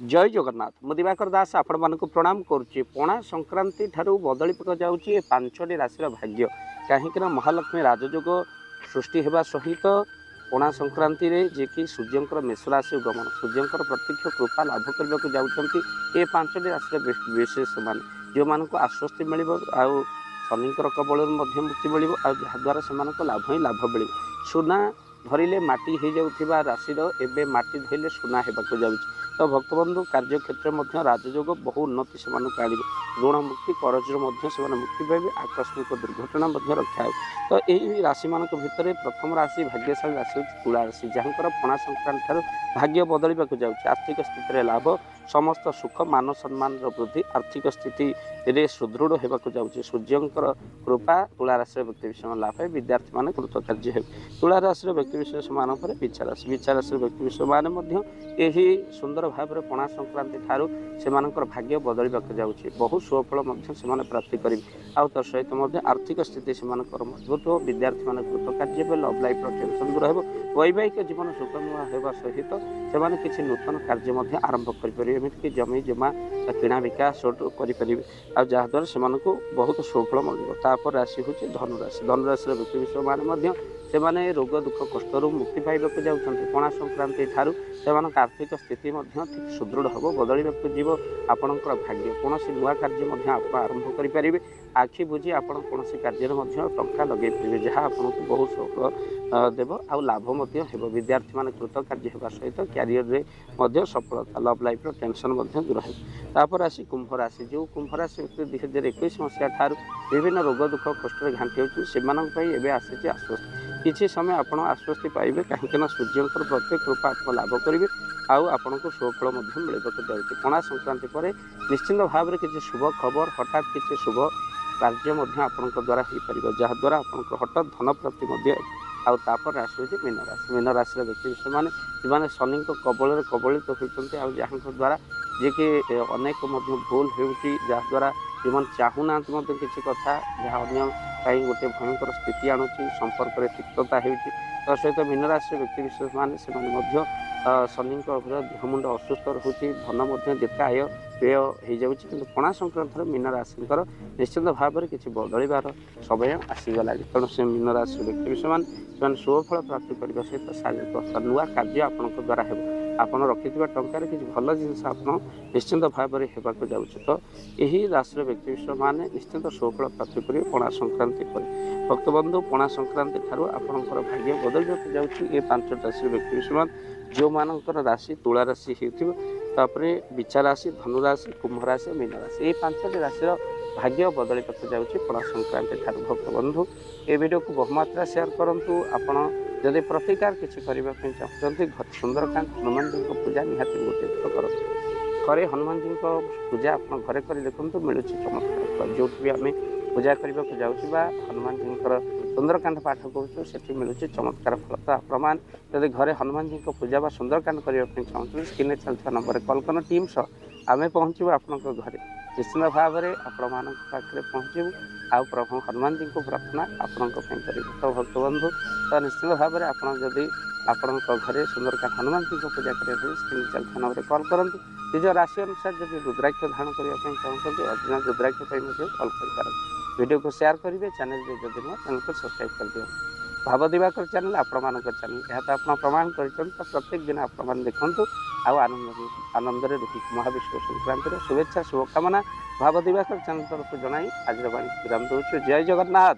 जय जगन्नाथ मु दिवाकर दास आपण मानक प्रणाम करुच्ची पणा संक्रांति ठारू बदली पक जाऊँगी पांचटी राशि भाग्य कहीं महालक्ष्मी राजयोग सृष्टि होगा सहित पणा संक्रांति रे जे कि सूर्यंकर मेष राशि गमन सूर्यंकर प्रत्यक्ष कृपा लाभ करने को जाऊँगी ये पांचटी राशि विशेष मान जो मान आश्वस्ति मिल आउ शनिकर कबल मुक्ति मिल जहाद्वारा से लाभ ही लाभ मिल सुना धरिले माटी हो जाऊा राशि एवं माटी धरले सुना होगा जाऊँगी तो भक्तबंधु कार्यक्षेत्र में राजयोग बहु उन्नति से आने ऋण मुक्ति करजर मुक्ति पाइबे आकस्मिक दुर्घटना रक्षा हो तो यही राशि मान भितर प्रथम राशि भाग्यशाली राशि हूँ तुला राशि जहाँकर पणा संक्रांति ठार भाग्य बदलवाक जाऊँगी आर्थिक स्थिति लाभ समस्त सुख मान सम्मान वृद्धि आर्थिक स्थिति रे सुदृढ़ होगा जाऊँगी सूर्यंकर कृपा तुला राशि व्यक्ति विशेष लाभ है विद्यार्थी मान कृतकार्य हो तुला राशि व्यक्ति विशेष मान विच्छा राशि व्यक्ति विशेष मान सुंदर भाव में पणा संक्रांति ठारू से भाग्य बदलवाक जाऊँगी बहु सुफल से प्राप्ति करेंगे आउ तो सहित आर्थिक स्थिति से मजबूत हो विद्यार्थी मान कृतकार्य लव लाइफ टेंशन दूर हो वैवाहिक जीवन सुगम होगा सहित से किसी नूतन कार्य आरंभ करमि जमी जमा किणा बिका सोट करें जहाद्वारा से बहुत सुफल मिल राशि हूँ धनुराशि धनुराशि व्यक्ति विशेष मान रोग दुख कष्ट मुक्ति पाइबा जाऊँच पणा संक्रांति ठारू से आर्थिक स्थिति ठीक सुदृढ़ हम बदलवाक जीव आपणकर भाग्य कौन नुआ कार्य आरंभ करें आखि बुझी आपण कौन कार्य टंका लगे पारे जहाँ आपको बहुत सुख देव आ लाभ हो विद्यार्थी मान कृतकार्य होगा सहित क्यारियर सफलता लव लाइफ टेंशन दूर हो राशि कुंभ राशि जो कुंभ राशि 2021 मसीहा ठार विभिन्न रोग दुख कष्ट घाटी होती आसी आश्वस्ति किसी समय आप आश्वस्ति पाइबे कहीं सूर्यंकर प्रत्येक कृपा आप लाभ करेंगे आपन को सुफल मिलवाक जाऊँगी पणा संक्रांति पर निश्चिंत भाव में किसी शुभ खबर हठात किसी शुभ कार्य आपण द्वारा हो पार जहाद्वारा आप हठात धन प्राप्ति आउर राशि हूँ मीन राशि व्यक्ति विशेष मैंने शनि कबल कबलित होती जहाँ द्वारा जी कि अनेक भूल होद्वारा जो चाहूना किसी कथा जहाँ अन्य गोटे भयंकर स्थिति आणुची संपर्क में तिक्तता हो सहित मीन राशि व्यक्ति विशेष मैंने शनि देहमुंड असुस्थ रोचे धन जिते आय व्यय हो जाऊँगी कि पणा संक्रांति मीन राशि निश्चित भाव में किसी बदलवार समय आसीगला तेणु से मीन राशि व्यक्ति विशेष सुफल प्राप्ति करने सहित शारीरिक नुआ कार्य आपण द्वारा हो आपड़ रखि टकर किसी भल जिनस निश्चिंत भाव में होगा जाऊँगी तो यही राशि व्यक्ति विशेष मैंने निश्चित सुफल प्राप्ति करेंगे पणा संक्रांति पर भक्तबंधु पणा संक्रांति ठारू आपणकर भाग्य बदलवाक जाऊँगी ये 5 राशि व्यक्ति विशेष जो मानकर राशि तुला राशि होपर बिच्छा राशि धनुराशि कुंभ राशि मीन राशि ये 5टी राशि भाग्य बदलवाक जाऊँगी पणा संक्रांति ठारू भक्तबंधु ये वीडियो को बहुमात्रा शेयर करूँ आपण जदि प्रतिकार किसी करने चाहते घर सुंदरकांत हनुमान जी को पूजा निहाती गोटे थर करें घरे हनुमान जी को पूजा आप घरे कर देखते मिलूँ चमत्कार जो भी आम पूजा करने को जाऊँ हनुमान जी सुंदरकांड पाठ करुँ मिलूँ चमत्कार फल प्रमाण जदि घरे हनुमान जी को पूजा व सुंदरकांड करने चाहते स्क्रीन में चलता नंबर कॉल कर टीम सह आम पहुँचू आपण घरे निश्चित भाव में आपण मान पाखे पहुँचू आउ प्रभु हनुमान जी को प्रार्थना आपण करें तो भक्तबंधु तो निश्चित भाव में आपड़ी आपण घरे सुंदरकांड हनुमान जी को पूजा करने स्क्रीन चलता नंबर कॉल करूँ निज राशि अनुसार जब रुद्राक्ष धारण करने चाहते अरिजिनाल रुद्राक्ष कॉल कर वीडियो को शेयर करेंगे चैनल जब नुआ चैनल को सब्सक्राइब कर दिखाँ भाव दिवाकर चैनल आपण चैनल यहाँ तो आप प्रमाण कर प्रत्येक दिन आप देखूँ आनंद रुहतु महाविश्व संक्रांति शुभेच्छा शुभकामना भाव दिवाकर चैनल तरफ जनाई आज विराम दूँ जय जगन्नाथ।